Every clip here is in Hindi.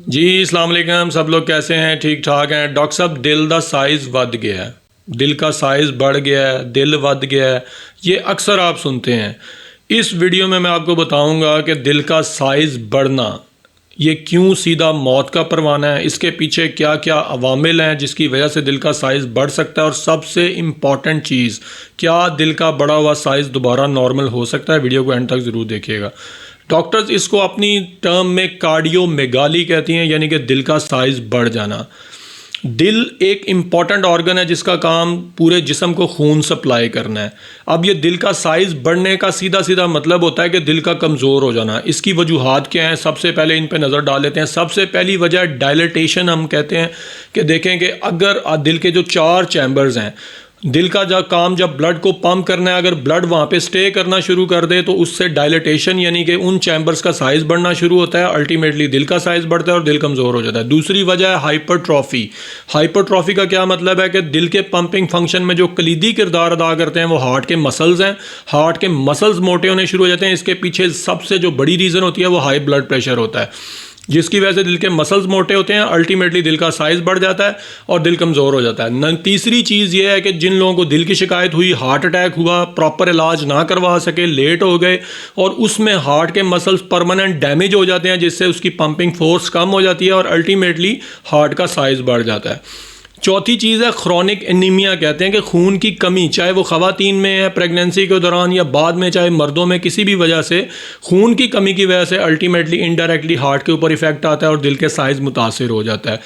जी अस्सलाम वालेकुम। सब लोग कैसे हैं? ठीक ठाक हैं? डॉक्टर साहब दिल का साइज़ बढ़ गया है, दिल का साइज़ बढ़ गया है, दिल बढ़ गया है, ये अक्सर आप सुनते हैं। इस वीडियो में मैं आपको बताऊंगा कि दिल का साइज़ बढ़ना ये क्यों सीधा मौत का परवाना है, इसके पीछे क्या क्या अवामिल हैं जिसकी वजह से दिल का साइज़ बढ़ सकता है, और सबसे इम्पॉर्टेंट चीज़, क्या दिल का बढ़ा हुआ साइज़ दोबारा नॉर्मल हो सकता है। वीडियो को एंड तक ज़रूर देखिएगा। डॉक्टर्स इसको अपनी टर्म में कार्डियोमेगाली कहती हैं, यानी कि दिल का साइज़ बढ़ जाना। दिल एक इम्पॉर्टेंट ऑर्गन है जिसका काम पूरे जिस्म को खून सप्लाई करना है। अब ये दिल का साइज़ बढ़ने का सीधा सीधा मतलब होता है कि दिल का कमज़ोर हो जाना। इसकी वजूहात क्या हैं, सबसे पहले इन पे नज़र डाल लेते हैं। सबसे पहली वजह डायलेटेशन हम कहते हैं कि देखें कि अगर दिल के जो 4 चैम्बर्स हैं, दिल का काम जब ब्लड को पंप करना है, अगर ब्लड वहाँ पे स्टे करना शुरू कर दे तो उससे डायलेटेशन यानी कि उन चैम्बर्स का साइज़ बढ़ना शुरू होता है। अल्टीमेटली दिल का साइज़ बढ़ता है और दिल कमज़ोर हो जाता है। दूसरी वजह है हाइपरट्रॉफी। हाइपरट्रॉफी का क्या मतलब है कि दिल के पंपिंग फंक्शन में जो कलीदी किरदार अदा करते हैं वो हार्ट के मसल्स हैं। हार्ट के मसल्स मोटे होने शुरू हो जाते हैं। इसके पीछे सबसे जो बड़ी रीज़न होती है वो हाई ब्लड प्रेशर होता है, जिसकी वजह से दिल के मसल्स मोटे होते हैं। अल्टीमेटली दिल का साइज़ बढ़ जाता है और दिल कमज़ोर हो जाता है। तीसरी चीज़ ये है कि जिन लोगों को दिल की शिकायत हुई, हार्ट अटैक हुआ, प्रॉपर इलाज ना करवा सके, लेट हो गए और उसमें हार्ट के मसल्स परमानेंट डैमेज हो जाते हैं, जिससे उसकी पंपिंग फोर्स कम हो जाती है और अल्टीमेटली हार्ट का साइज़ बढ़ जाता है। चौथी चीज़ है क्रॉनिक एनीमिया। कहते हैं कि खून की कमी, चाहे वो ख़वातीन में है प्रेगनेंसी के दौरान या बाद में, चाहे मर्दों में, किसी भी वजह से खून की कमी की वजह से अल्टीमेटली इनडायरेक्टली हार्ट के ऊपर इफेक्ट आता है और दिल के साइज़ मुतासिर हो जाता है।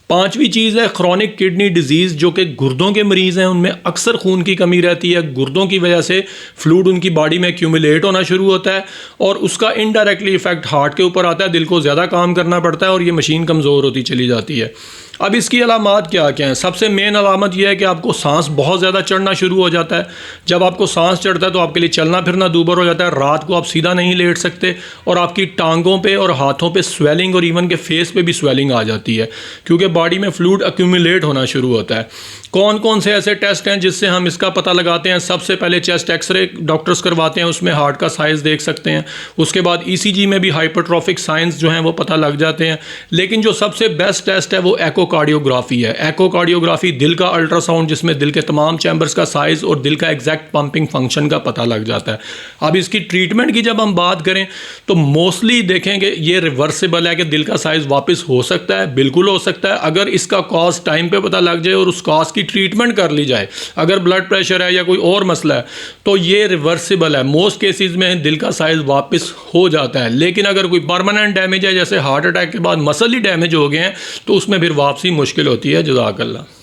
पांचवी चीज़ है क्रॉनिक किडनी डिजीज़, जो कि गुर्दों के मरीज़ हैं उनमें अक्सर खून की कमी रहती है। गुर्दों की वजह से फ्लूइड उनकी बॉडी में एक्यूमुलेट होना शुरू होता है और उसका इनडायरेक्टली इफेक्ट हार्ट के ऊपर आता है। दिल को ज़्यादा काम करना पड़ता है और ये मशीन कमज़ोर होती चली जाती है। अब इसकी अलामात क्या क्या हैं? सबसे मेन अलामत यह है कि आपको सांस बहुत ज़्यादा चढ़ना शुरू हो जाता है। जब आपको सांस चढ़ता है तो आपके लिए चलना फिरना दूभर हो जाता है। रात को आप सीधा नहीं लेट सकते और आपकी टांगों पे और हाथों पे स्वेलिंग और इवन के फेस पे भी स्वेलिंग आ जाती है, क्योंकि बॉडी में फ्लूइड एक्यूमुलेट होना शुरू होता है। कौन कौन से ऐसे टेस्ट हैं जिससे हम इसका पता लगाते हैं? सबसे पहले चेस्ट एक्सरे डॉक्टर्स करवाते हैं, उसमें हार्ट का साइज़ देख सकते हैं। उसके बाद ईसीजी में भी हाइपरट्रॉफिक साइंस जो हैं वो पता लग जाते हैं। लेकिन जो सबसे बेस्ट टेस्ट है वो एकोकार्डियोग्राफी है। एकोकार्डियोग्राफी दिल का अल्ट्रासाउंड, जिसमें दिल के तमाम चैम्बर्स का साइज़ और दिल का एग्जैक्ट पंपिंग फंक्शन का पता लग जाता है। अब इसकी ट्रीटमेंट की जब हम बात करें तो मोस्टली देखेंगे ये रिवर्सिबल है कि दिल का साइज़ वापस हो सकता है, बिल्कुल हो सकता है, अगर इसका कॉज टाइम पे पता लग जाए और उस कॉज की ट्रीटमेंट कर ली जाए। अगर ब्लड प्रेशर है या कोई और मसला है तो ये रिवर्सिबल है। मोस्ट केसेस में दिल का साइज़ वापस हो जाता है। लेकिन अगर कोई परमानेंट डैमेज है, जैसे हार्ट अटैक के बाद मसल ही डैमेज हो गए हैं, तो उसमें फिर वापसी मुश्किल होती है। जज़ाकल्लाह।